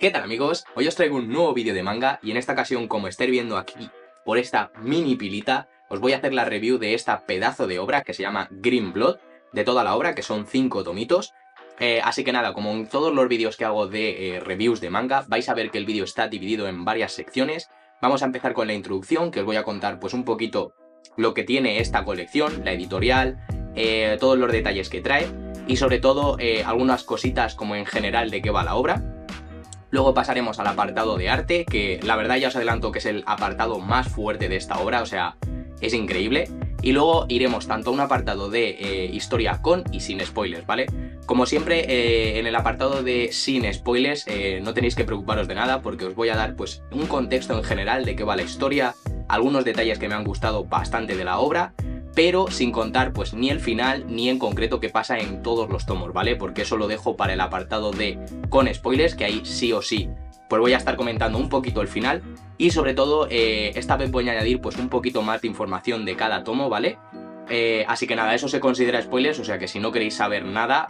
¿Qué tal, amigos? Hoy os traigo un nuevo vídeo de manga y en esta ocasión, como estáis viendo aquí por esta mini pilita, os voy a hacer la review de esta pedazo de obra que se llama Green Blood, de toda la obra, que son 5 tomitos. Así que nada, como en todos los vídeos que hago de reviews de manga, vais a ver que el vídeo está dividido en varias secciones. Vamos a empezar con la introducción, que os voy a contar pues un poquito lo que tiene esta colección, la editorial, todos los detalles que trae y sobre todo algunas cositas como en general de qué va la obra. Luego pasaremos al apartado de arte, que la verdad ya os adelanto que es el apartado más fuerte de esta obra, o sea, es increíble. Y luego iremos tanto a un apartado de historia con y sin spoilers, ¿vale? Como siempre, en el apartado de sin spoilers no tenéis que preocuparos de nada porque os voy a dar pues un contexto en general de qué va la historia, algunos detalles que me han gustado bastante de la obra, pero sin contar pues ni el final ni en concreto qué pasa en todos los tomos, ¿vale? Porque eso lo dejo para el apartado de con spoilers, que ahí sí o sí pues voy a estar comentando un poquito el final y sobre todo esta vez voy a añadir pues un poquito más de información de cada tomo, ¿vale? Así que nada, eso se considera spoilers, o sea que si no queréis saber nada,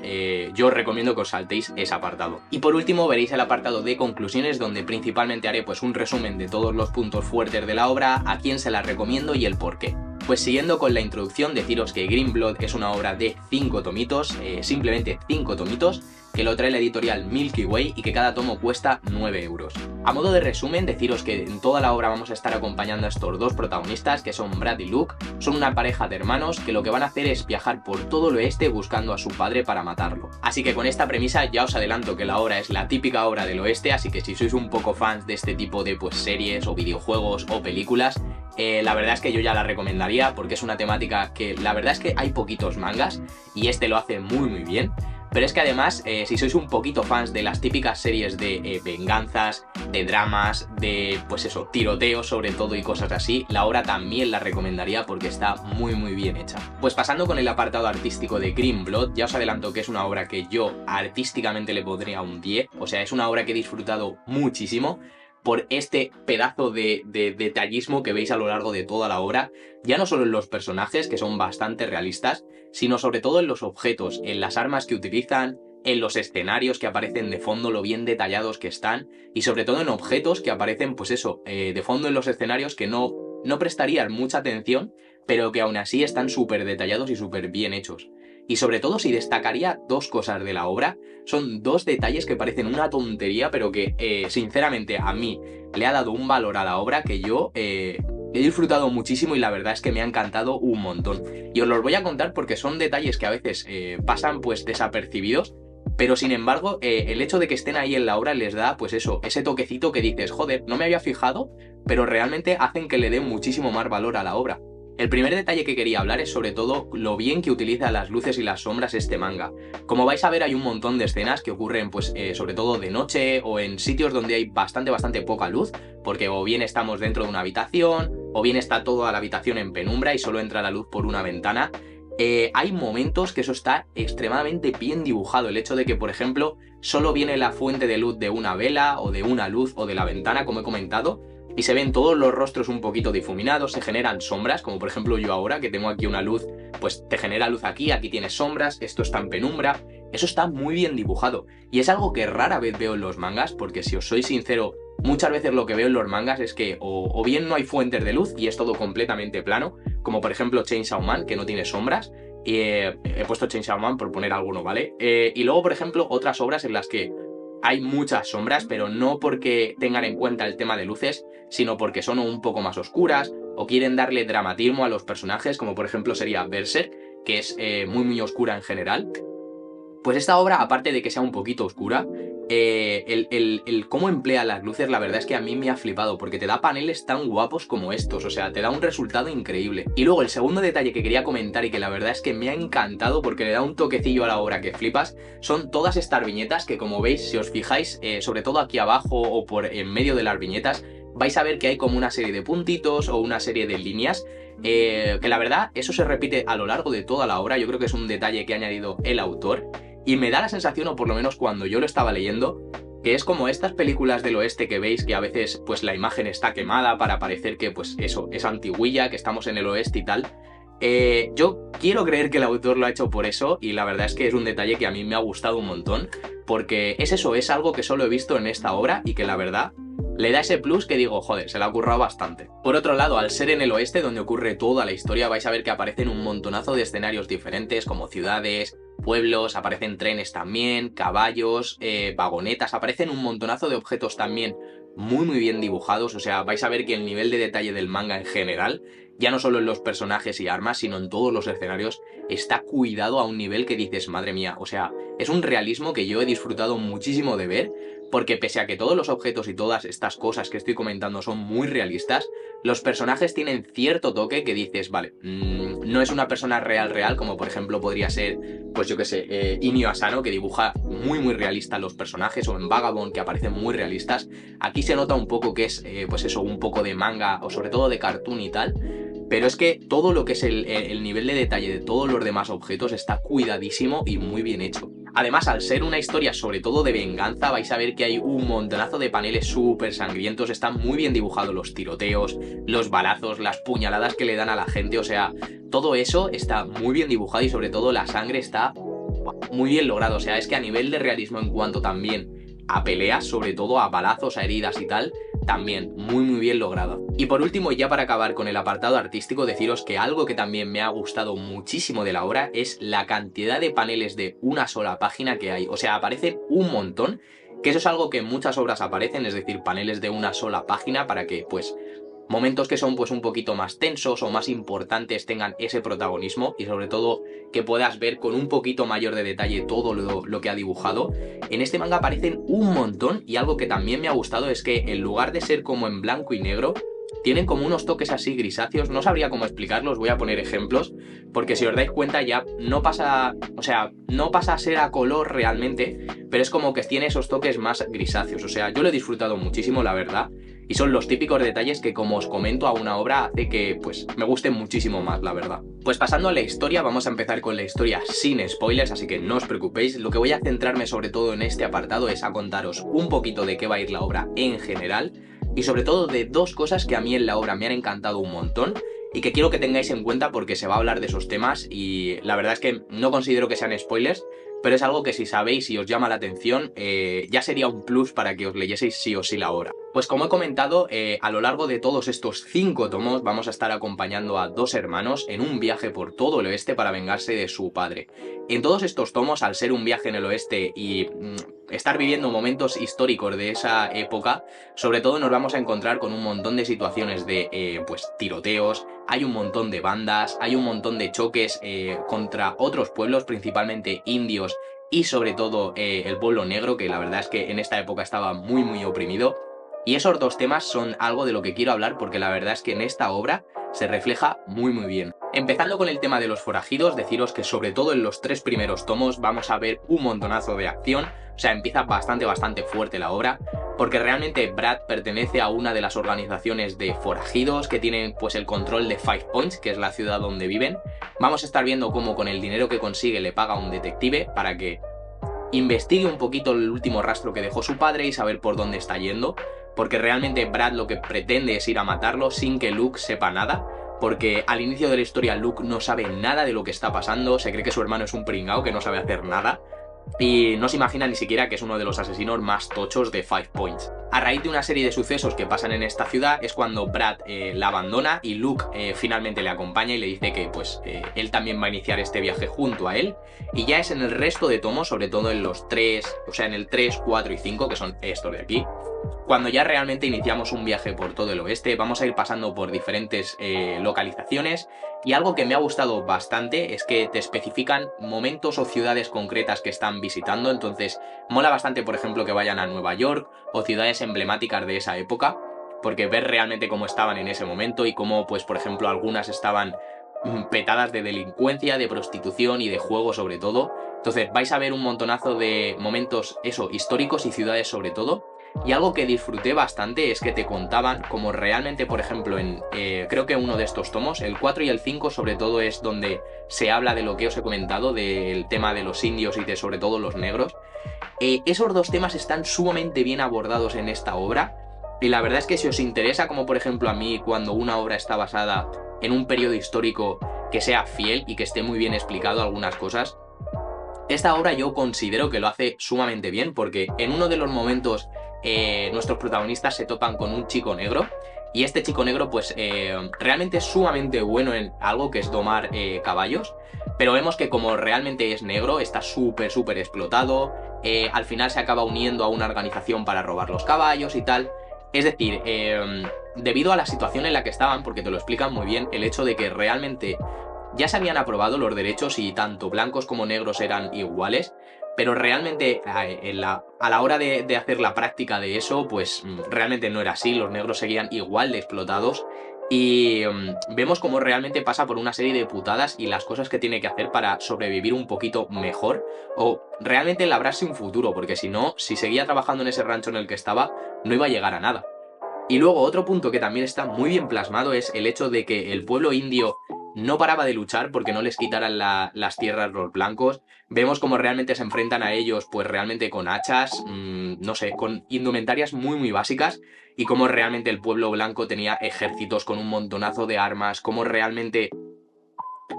yo os recomiendo que os saltéis ese apartado. Y por último veréis el apartado de conclusiones, donde principalmente haré pues un resumen de todos los puntos fuertes de la obra, a quién se la recomiendo y el por qué. Pues siguiendo con la introducción, deciros que Green Blood es una obra de 5 tomitos, simplemente 5 tomitos, que lo trae la editorial Milky Way y que cada tomo cuesta 9 euros. A modo de resumen, deciros que en toda la obra vamos a estar acompañando a estos dos protagonistas, que son Brad y Luke. Son una pareja de hermanos que lo que van a hacer es viajar por todo el oeste buscando a su padre para matarlo. Así que con esta premisa ya os adelanto que la obra es la típica obra del oeste, así que si sois un poco fans de este tipo de pues series o videojuegos o películas, la verdad es que yo ya la recomendaría porque es una temática que la verdad es que hay poquitos mangas y este lo hace muy bien. Pero es que además, si sois un poquito fans de las típicas series de venganzas, de dramas, de pues eso, tiroteos sobre todo y cosas así, la obra también la recomendaría porque está muy bien hecha. Pues pasando con el apartado artístico de Green Blood, ya os adelanto que es una obra que yo artísticamente le pondría un 10, o sea, es una obra que he disfrutado muchísimo por este pedazo de detallismo que veis a lo largo de toda la obra, ya no solo en los personajes, que son bastante realistas, sino sobre todo en los objetos, en las armas que utilizan, en los escenarios que aparecen de fondo, lo bien detallados que están, y sobre todo en objetos que aparecen, pues eso, de fondo en los escenarios que no prestarían mucha atención, pero que aún así están súper detallados y súper bien hechos. Y sobre todo, si destacaría dos cosas de la obra, son dos detalles que parecen una tontería, pero que sinceramente a mí le ha dado un valor a la obra que yo he disfrutado muchísimo y la verdad es que me ha encantado un montón. Y os los voy a contar porque son detalles que a veces pasan pues desapercibidos, pero sin embargo el hecho de que estén ahí en la obra les da pues eso, ese toquecito que dices, joder, no me había fijado, pero realmente hacen que le dé muchísimo más valor a la obra. El primer detalle que quería hablar es sobre todo lo bien que utiliza las luces y las sombras este manga. Como vais a ver, hay un montón de escenas que ocurren pues sobre todo de noche o en sitios donde hay bastante poca luz, porque o bien estamos dentro de una habitación o bien está toda la habitación en penumbra y solo entra la luz por una ventana. Hay momentos que eso está extremadamente bien dibujado, el hecho de que, por ejemplo, solo viene la fuente de luz de una vela o de una luz o de la ventana, como he comentado, y se ven todos los rostros un poquito difuminados, se generan sombras, como por ejemplo yo ahora que tengo aquí una luz, pues te genera luz aquí tienes sombras, esto está en penumbra, eso está muy bien dibujado, y es algo que rara vez veo en los mangas, porque si os soy sincero, muchas veces lo que veo en los mangas es que o bien no hay fuentes de luz y es todo completamente plano, como por ejemplo Chainsaw Man, que no tiene sombras, y he puesto Chainsaw Man por poner alguno, ¿vale? Y luego, por ejemplo, otras obras en las que hay muchas sombras, pero no porque tengan en cuenta el tema de luces, sino porque son un poco más oscuras o quieren darle dramatismo a los personajes, como por ejemplo sería Berserk, que es muy oscura en general. Pues esta obra, aparte de que sea un poquito oscura, el cómo emplea las luces, la verdad es que a mí me ha flipado, porque te da paneles tan guapos como estos, o sea, te da un resultado increíble. Y luego el segundo detalle que quería comentar y que la verdad es que me ha encantado porque le da un toquecillo a la obra que flipas, son todas estas viñetas que, como veis, si os fijáis, sobre todo aquí abajo o por en medio de las viñetas, vais a ver que hay como una serie de puntitos o una serie de líneas, que la verdad eso se repite a lo largo de toda la obra. Yo creo que es un detalle que ha añadido el autor y me da la sensación, o por lo menos cuando yo lo estaba leyendo, que es como estas películas del oeste que veis que a veces pues la imagen está quemada para parecer que pues eso es antiguilla, que estamos en el oeste y tal. Yo quiero creer que el autor lo ha hecho por eso y la verdad es que es un detalle que a mí me ha gustado un montón, porque es eso, es algo que solo he visto en esta obra y que la verdad le da ese plus que digo, joder, se le ha currado bastante. Por otro lado, al ser en el oeste donde ocurre toda la historia, vais a ver que aparecen un montonazo de escenarios diferentes, como ciudades, pueblos, aparecen trenes también, caballos, vagonetas, aparecen un montonazo de objetos también muy bien dibujados, o sea, vais a ver que el nivel de detalle del manga en general, ya no solo en los personajes y armas, sino en todos los escenarios, está cuidado a un nivel que dices, madre mía, o sea, es un realismo que yo he disfrutado muchísimo de ver, porque pese a que todos los objetos y todas estas cosas que estoy comentando son muy realistas, los personajes tienen cierto toque que dices, vale, no es una persona real, como por ejemplo podría ser, pues yo que sé, Inio Asano, que dibuja muy realista los personajes, o en Vagabond, que aparecen muy realistas. Aquí se nota un poco que es, pues eso, un poco de manga, o sobre todo de cartoon y tal, pero es que todo lo que es el nivel de detalle de todos los demás objetos está cuidadísimo y muy bien hecho. Además, al ser una historia sobre todo de venganza, vais a ver que hay un montonazo de paneles súper sangrientos, están muy bien dibujados los tiroteos, los balazos, las puñaladas que le dan a la gente, o sea, todo eso está muy bien dibujado y sobre todo la sangre está muy bien logrado, o sea, es que a nivel de realismo en cuanto también a peleas, sobre todo a balazos, a heridas y tal, también muy bien logrado. Y por último, ya para acabar con el apartado artístico, deciros que algo que también me ha gustado muchísimo de la obra es la cantidad de paneles de una sola página que hay, o sea, aparecen un montón, que eso es algo que en muchas obras aparecen, es decir, paneles de una sola página para que, pues, momentos que son pues un poquito más tensos o más importantes tengan ese protagonismo y sobre todo que puedas ver con un poquito mayor de detalle todo lo que ha dibujado. En este manga aparecen un montón y algo que también me ha gustado es que en lugar de ser como en blanco y negro, tienen como unos toques así grisáceos, no sabría cómo explicarlos, voy a poner ejemplos, porque si os dais cuenta ya no pasa, o sea, no pasa a ser a color realmente, pero es como que tiene esos toques más grisáceos, o sea, yo lo he disfrutado muchísimo, la verdad, y son los típicos detalles que, como os comento, a una obra hace que, pues, me guste muchísimo más, la verdad. Pues pasando a la historia, vamos a empezar con la historia sin spoilers, así que no os preocupéis, lo que voy a centrarme sobre todo en este apartado es a contaros un poquito de qué va a ir la obra en general, y sobre todo de dos cosas que a mí en la obra me han encantado un montón y que quiero que tengáis en cuenta porque se va a hablar de esos temas y la verdad es que no considero que sean spoilers, pero es algo que si sabéis y os llama la atención, ya sería un plus para que os leyeseis sí o sí la obra. Pues como he comentado, a lo largo de todos estos 5 tomos vamos a estar acompañando a 2 hermanos en un viaje por todo el oeste para vengarse de su padre. En todos estos tomos, al ser un viaje en el oeste y estar viviendo momentos históricos de esa época, sobre todo nos vamos a encontrar con un montón de situaciones de pues tiroteos, hay un montón de bandas, hay un montón de choques contra otros pueblos, principalmente indios y sobre todo el pueblo negro, que la verdad es que en esta época estaba muy oprimido. Y esos dos temas son algo de lo que quiero hablar porque la verdad es que en esta obra se refleja muy bien. Empezando con el tema de los forajidos, deciros que sobre todo en los 3 primeros tomos vamos a ver un montonazo de acción, o sea, empieza bastante fuerte la obra, porque realmente Brad pertenece a una de las organizaciones de forajidos que tienen pues el control de Five Points, que es la ciudad donde viven. Vamos a estar viendo cómo con el dinero que consigue le paga a un detective para que investigue un poquito el último rastro que dejó su padre y saber por dónde está yendo, porque realmente Brad lo que pretende es ir a matarlo sin que Luke sepa nada, porque al inicio de la historia Luke no sabe nada de lo que está pasando, se cree que su hermano es un pringao que no sabe hacer nada, y no se imagina ni siquiera que es uno de los asesinos más tochos de Five Points. A raíz de una serie de sucesos que pasan en esta ciudad es cuando Brad la abandona y Luke finalmente le acompaña y le dice que pues él también va a iniciar este viaje junto a él, y ya es en el resto de tomos, sobre todo en los 3, o sea en el 3, 4 y 5, que son estos de aquí, cuando ya realmente iniciamos un viaje por todo el oeste. Vamos a ir pasando por diferentes localizaciones y algo que me ha gustado bastante es que te especifican momentos o ciudades concretas que están visitando, entonces mola bastante por ejemplo que vayan a Nueva York o ciudades emblemáticas de esa época, porque ver realmente cómo estaban en ese momento y cómo pues por ejemplo algunas estaban petadas de delincuencia, de prostitución y de juego sobre todo. Entonces vais a ver un montonazo de momentos eso, históricos y ciudades sobre todo. Y algo que disfruté bastante es que te contaban como realmente, por ejemplo, en creo que uno de estos tomos, el 4 y el 5 sobre todo es donde se habla de lo que os he comentado, del tema de los indios y de sobre todo los negros. Esos dos temas están sumamente bien abordados en esta obra y la verdad es que si os interesa, como por ejemplo a mí, cuando una obra está basada en un periodo histórico que sea fiel y que esté muy bien explicado algunas cosas, Esta obra yo considero que lo hace sumamente bien porque en uno de los momentos nuestros protagonistas se topan con un chico negro y este chico negro pues realmente es sumamente bueno en algo que es domar caballos, pero vemos que como realmente es negro está súper explotado, al final se acaba uniendo a una organización para robar los caballos y tal. Es decir, debido a la situación en la que estaban, porque te lo explican muy bien, el hecho de que realmente ya se habían aprobado los derechos y tanto blancos como negros eran iguales, pero realmente a la hora de hacer la práctica de eso, pues realmente no era así, los negros seguían igual de explotados y vemos cómo realmente pasa por una serie de putadas y las cosas que tiene que hacer para sobrevivir un poquito mejor o realmente labrarse un futuro, porque si no, si seguía trabajando en ese rancho en el que estaba, no iba a llegar a nada. Y luego otro punto que también está muy bien plasmado es el hecho de que el pueblo indio no paraba de luchar porque no les quitaran las tierras los blancos. Vemos cómo realmente se enfrentan a ellos, pues realmente con hachas, no sé, con indumentarias muy básicas, y cómo realmente el pueblo blanco tenía ejércitos con un montonazo de armas, cómo realmente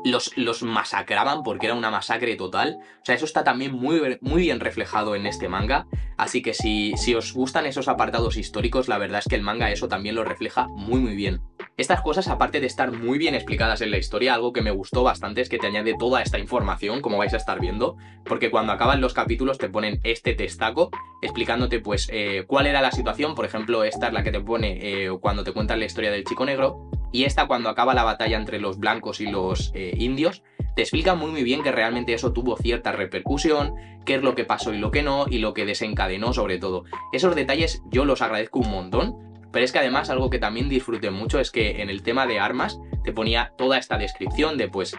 los masacraban porque era una masacre total. O sea, eso está también muy bien reflejado en este manga. Así que si os gustan esos apartados históricos, la verdad es que el manga eso también lo refleja muy bien. Estas cosas, aparte de estar muy bien explicadas en la historia, algo que me gustó bastante es que te añade toda esta información, como vais a estar viendo, porque cuando acaban los capítulos te ponen este testaco explicándote pues cuál era la situación. Por ejemplo, esta es la que te pone cuando te cuentan la historia del chico negro, y esta cuando acaba la batalla entre los blancos y los indios, te explica muy bien que realmente eso tuvo cierta repercusión, qué es lo que pasó y lo que no, y lo que desencadenó sobre todo. Esos detalles yo los agradezco un montón, pero es que además algo que también disfruté mucho es que en el tema de armas te ponía toda esta descripción de pues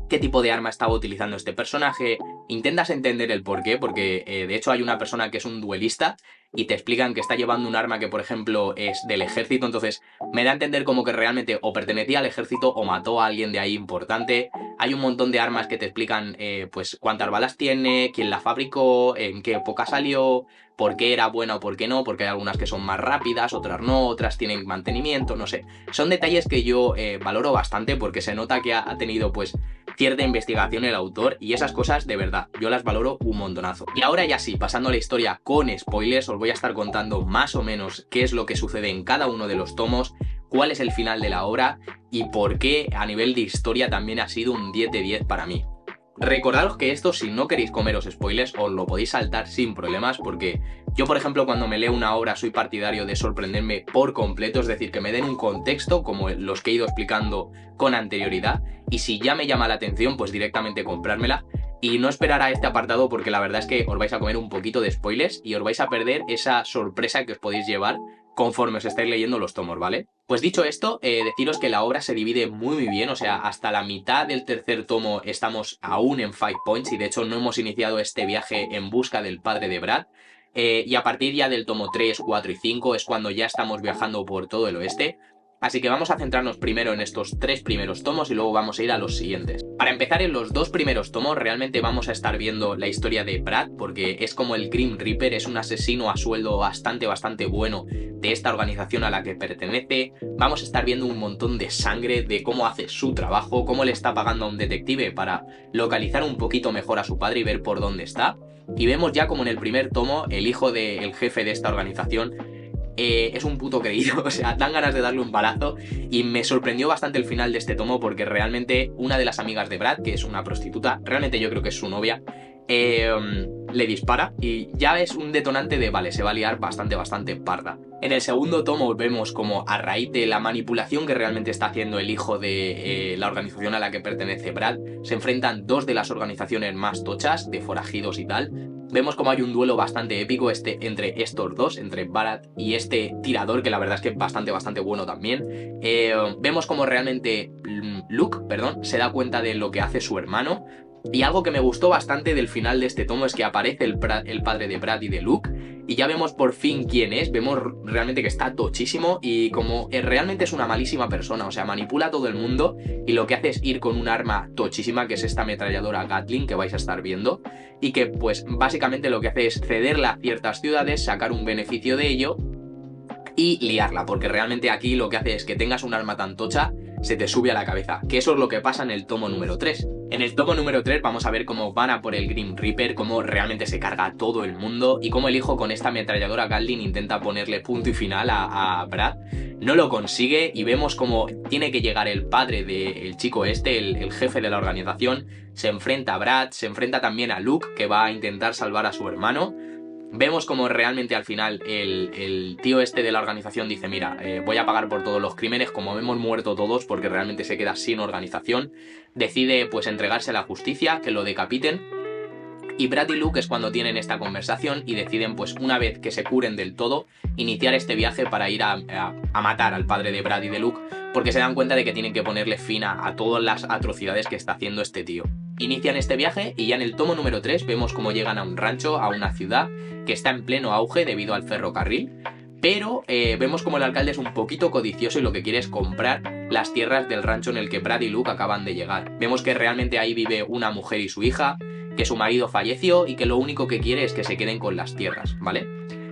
qué tipo de arma estaba utilizando este personaje, intentas entender el porqué, porque de hecho hay una persona que es un duelista y te explican que está llevando un arma que por ejemplo es del ejército, entonces me da a entender como que realmente o pertenecía al ejército o mató a alguien de ahí importante. Hay un montón de armas que te explican pues cuántas balas tiene, quién la fabricó, en qué época salió, por qué era buena o por qué no, porque hay algunas que son más rápidas, otras no, otras tienen mantenimiento, no sé. Son detalles que yo valoro bastante porque se nota que ha tenido pues cierta investigación el autor, y esas cosas de verdad yo las valoro un montonazo. Y ahora ya sí, pasando a la historia con spoilers, os voy a estar contando más o menos qué es lo que sucede en cada uno de los tomos, cuál es el final de la obra y por qué a nivel de historia también ha sido un 10 de 10 para mí. Recordaros que esto, si no queréis comeros spoilers, os lo podéis saltar sin problemas, porque yo, por ejemplo, cuando me leo una obra soy partidario de sorprenderme por completo, es decir, que me den un contexto como los que he ido explicando con anterioridad, y si ya me llama la atención, pues directamente comprármela y no esperar a este apartado, porque la verdad es que os vais a comer un poquito de spoilers y os vais a perder esa sorpresa que os podéis llevar conforme os estáis leyendo los tomos, ¿vale? Pues dicho esto, deciros que la obra se divide muy bien, o sea, hasta la mitad del tercer tomo estamos aún en Five Points y de hecho no hemos iniciado este viaje en busca del padre de Brad. Y a partir ya del tomo 3, 4 y 5 es cuando ya estamos viajando por todo el oeste. Así que vamos a centrarnos primero en estos 3 primeros tomos y luego vamos a ir a los siguientes. Para empezar, en los 2 primeros tomos realmente vamos a estar viendo la historia de Brad, porque es como el Grim Reaper, es un asesino a sueldo bastante bueno de esta organización a la que pertenece. Vamos a estar viendo un montón de sangre, de cómo hace su trabajo, cómo le está pagando a un detective para localizar un poquito mejor a su padre y ver por dónde está. Y vemos ya como en el primer tomo el hijo del jefe de esta organización es un puto creído, o sea, dan ganas de darle un balazo, y me sorprendió bastante el final de este tomo porque realmente una de las amigas de Brad, que es una prostituta, realmente yo creo que es su novia, le dispara y ya es un detonante de vale, se va a liar bastante parda. En el segundo tomo vemos como a raíz de la manipulación que realmente está haciendo el hijo de la organización a la que pertenece Brad, se enfrentan 2 de las organizaciones más tochas, de forajidos y tal. Vemos como hay un duelo bastante épico entre estos dos, entre Brad y este tirador, que la verdad es que es bastante bueno también. Vemos como realmente Luke, se da cuenta de lo que hace su hermano. Y algo que me gustó bastante del final de este tomo es que aparece el padre de Brad y de Luke, y ya vemos por fin quién es, vemos realmente que está tochísimo y como realmente es una malísima persona, o sea, manipula a todo el mundo y lo que hace es ir con un arma tochísima, que es esta ametralladora Gatling que vais a estar viendo, y que pues básicamente lo que hace es cederla a ciertas ciudades, sacar un beneficio de ello y liarla, porque realmente aquí lo que hace es que tengas un arma tan tocha, se te sube a la cabeza, que eso es lo que pasa en el tomo número 3. En el tomo número 3 vamos a ver cómo van a por el Grim Reaper, cómo realmente se carga a todo el mundo y cómo el hijo con esta ametralladora Gatling intenta ponerle punto y final a Brad. No lo consigue y vemos cómo tiene que llegar el padre del chico este, el jefe de la organización, se enfrenta a Brad, se enfrenta también a Luke, que va a intentar salvar a su hermano. Vemos como realmente al final el tío este de la organización dice, mira, voy a pagar por todos los crímenes, como hemos muerto todos porque realmente se queda sin organización. Decide pues entregarse a la justicia, que lo decapiten. Y Brad y Luke es cuando tienen esta conversación y deciden pues una vez que se curen del todo, iniciar este viaje para ir a matar al padre de Brad y de Luke, porque se dan cuenta de que tienen que ponerle fin a todas las atrocidades que está haciendo este tío. Inician este viaje y ya en el tomo número 3 vemos cómo llegan a un rancho, a una ciudad que está en pleno auge debido al ferrocarril, pero vemos como el alcalde es un poquito codicioso y lo que quiere es comprar las tierras del rancho en el que Brad y Luke acaban de llegar. Vemos que realmente ahí vive una mujer y su hija, que su marido falleció y que lo único que quiere es que se queden con las tierras, ¿vale?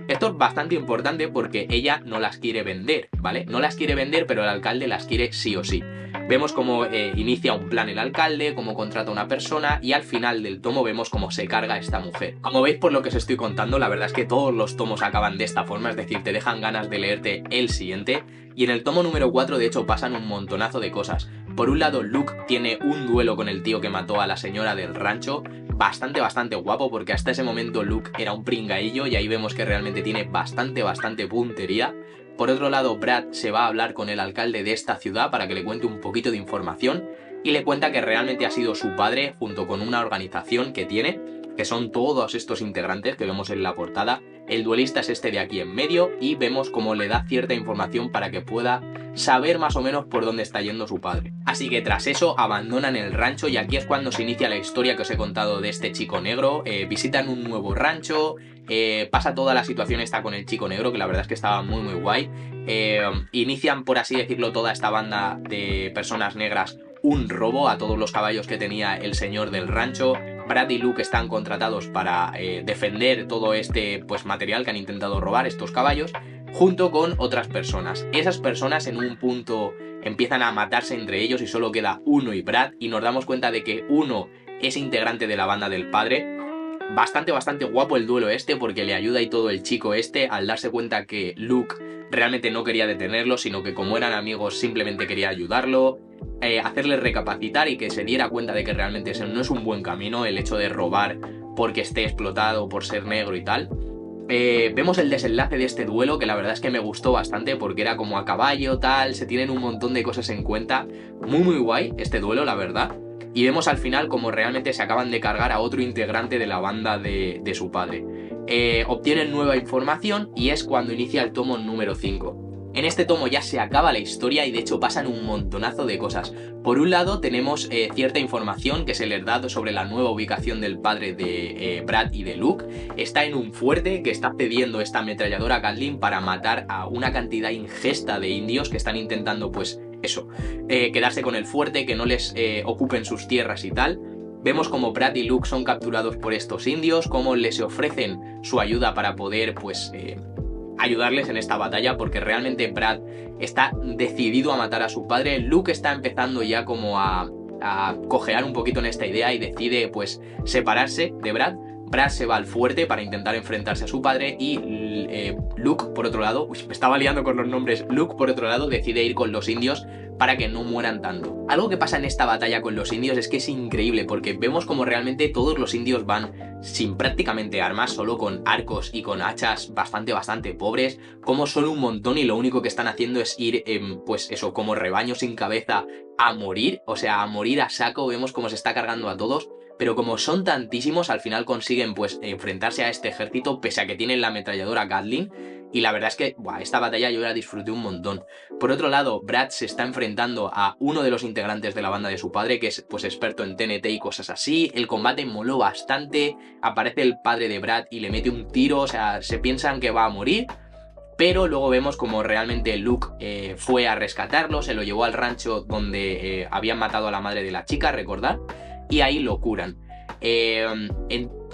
Esto es bastante importante porque ella no las quiere vender, ¿vale? No las quiere vender, pero el alcalde las quiere sí o sí. Vemos cómo inicia un plan el alcalde, cómo contrata a una persona y al final del tomo vemos cómo se carga a esta mujer. Como veis por lo que os estoy contando, la verdad es que todos los tomos acaban de esta forma, es decir, te dejan ganas de leerte el siguiente. Y en el tomo número 4 de hecho pasan un montonazo de cosas. Por un lado, Luke tiene un duelo con el tío que mató a la señora del rancho, bastante guapo porque hasta ese momento Luke era un pringaillo y ahí vemos que realmente tiene bastante puntería. Por otro lado, Brad se va a hablar con el alcalde de esta ciudad para que le cuente un poquito de información y le cuenta que realmente ha sido su padre junto con una organización que tiene, que son todos estos integrantes que vemos en la portada. El duelista es este de aquí en medio y vemos cómo le da cierta información para que pueda saber más o menos por dónde está yendo su padre. Así que tras eso abandonan el rancho y aquí es cuando se inicia la historia que os he contado de este chico negro. Visitan un nuevo rancho, pasa toda la situación esta con el chico negro, que la verdad es que estaba muy guay. Inician, por así decirlo, toda esta banda de personas negras un robo a todos los caballos que tenía el señor del rancho. Brad y Luke están contratados para defender todo este pues, material que han intentado robar estos caballos, junto con otras personas. Esas personas en un punto empiezan a matarse entre ellos y solo queda uno y Brad, y nos damos cuenta de que uno es integrante de la banda del padre. Bastante guapo el duelo este porque le ayuda y todo el chico este al darse cuenta que Luke realmente no quería detenerlo, sino que como eran amigos simplemente quería ayudarlo, hacerle recapacitar y que se diera cuenta de que realmente ese no es un buen camino, el hecho de robar porque esté explotado por ser negro y tal. Vemos el desenlace de este duelo que la verdad es que me gustó bastante porque era como a caballo, tal, se tienen un montón de cosas en cuenta. Muy guay este duelo, la verdad. Y vemos al final como realmente se acaban de cargar a otro integrante de la banda de su padre. Obtienen nueva información y es cuando inicia el tomo número 5. En este tomo ya se acaba la historia y de hecho pasan un montonazo de cosas. Por un lado tenemos cierta información que se les da sobre la nueva ubicación del padre de Brad y de Luke. Está en un fuerte que está cediendo esta ametralladora Gatling para matar a una cantidad ingesta de indios que están intentando pues eso, quedarse con el fuerte, que no les ocupen sus tierras y tal. Vemos como Brad y Luke son capturados por estos indios, cómo les ofrecen su ayuda para poder pues ayudarles en esta batalla, porque realmente Brad está decidido a matar a su padre. Luke está empezando ya como a cojear un poquito en esta idea y decide pues separarse de Brad. Brad se va al fuerte para intentar enfrentarse a su padre y Luke, por otro lado, me estaba liando con los nombres, Luke, por otro lado, decide ir con los indios para que no mueran tanto. Algo que pasa en esta batalla con los indios es que es increíble porque vemos como realmente todos los indios van sin prácticamente armas, solo con arcos y con hachas bastante pobres, como son un montón y lo único que están haciendo es ir, pues eso, como rebaño sin cabeza a morir, o sea, a morir a saco. Vemos cómo se está cargando a todos. Pero como son tantísimos, al final consiguen pues enfrentarse a este ejército pese a que tienen la ametralladora Gatling. Y la verdad es que esta batalla yo la disfruté un montón. Por otro lado, Brad se está enfrentando a uno de los integrantes de la banda de su padre, que es pues experto en TNT y cosas así. El combate moló bastante. Aparece el padre de Brad y le mete un tiro, o sea, se piensan que va a morir. Pero luego vemos como realmente Luke fue a rescatarlo, se lo llevó al rancho donde habían matado a la madre de la chica, recordad, y ahí lo curan.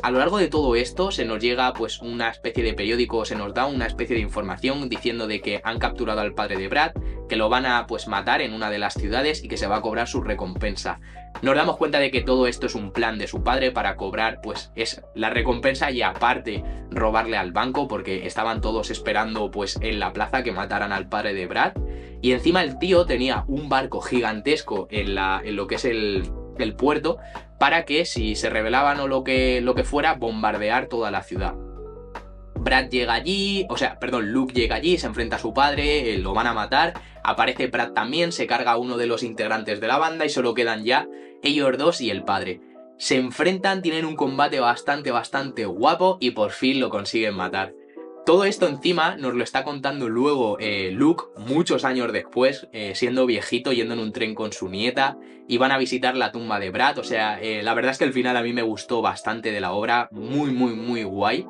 A lo largo de todo esto se nos llega pues una especie de periódico, se nos da una especie de información diciendo de que han capturado al padre de Brad, que lo van a pues matar en una de las ciudades y que se va a cobrar su recompensa. Nos damos cuenta de que todo esto es un plan de su padre para cobrar pues es la recompensa y aparte robarle al banco, porque estaban todos esperando pues en la plaza que mataran al padre de Brad. Y encima el tío tenía un barco gigantesco en lo que es el puerto, para que si se rebelaban o lo que fuera, bombardear toda la ciudad. Brad llega allí, Luke llega allí, se enfrenta a su padre, lo van a matar, aparece Brad también, se carga a uno de los integrantes de la banda y solo quedan ya ellos dos y el padre. Se enfrentan, tienen un combate bastante guapo y por fin lo consiguen matar. Todo esto encima nos lo está contando luego Luke muchos años después, siendo viejito, yendo en un tren con su nieta, y van a visitar la tumba de Brad. O sea, la verdad es que el final a mí me gustó bastante de la obra, muy guay.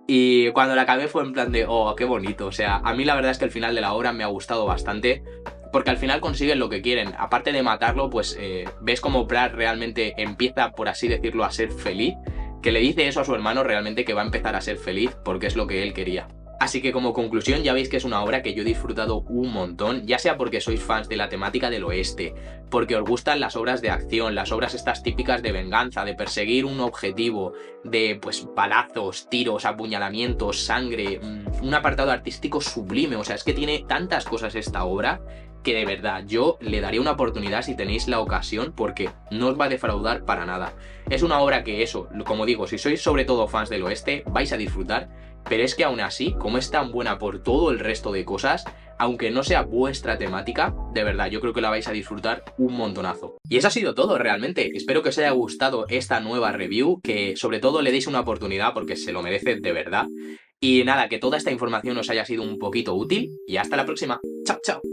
Y cuando la acabé fue en plan de, oh, qué bonito. O sea, a mí la verdad es que el final de la obra me ha gustado bastante, porque al final consiguen lo que quieren. Aparte de matarlo, pues ves como Brad realmente empieza, por así decirlo, a ser feliz, que le dice eso a su hermano realmente, que va a empezar a ser feliz porque es lo que él quería. Así que como conclusión ya veis que es una obra que yo he disfrutado un montón, ya sea porque sois fans de la temática del oeste, porque os gustan las obras de acción, las obras estas típicas de venganza, de perseguir un objetivo, de pues balazos, tiros, apuñalamientos, sangre, un apartado artístico sublime. O sea, es que tiene tantas cosas esta obra que de verdad yo le daría una oportunidad si tenéis la ocasión, porque no os va a defraudar para nada. Es una obra que eso, como digo, si sois sobre todo fans del oeste, vais a disfrutar, pero es que aún así, como es tan buena por todo el resto de cosas, aunque no sea vuestra temática, de verdad, yo creo que la vais a disfrutar un montonazo. Y eso ha sido todo realmente. Espero que os haya gustado esta nueva review, que sobre todo le deis una oportunidad porque se lo merece de verdad. Y nada, que toda esta información os haya sido un poquito útil y hasta la próxima. ¡Chao, chao!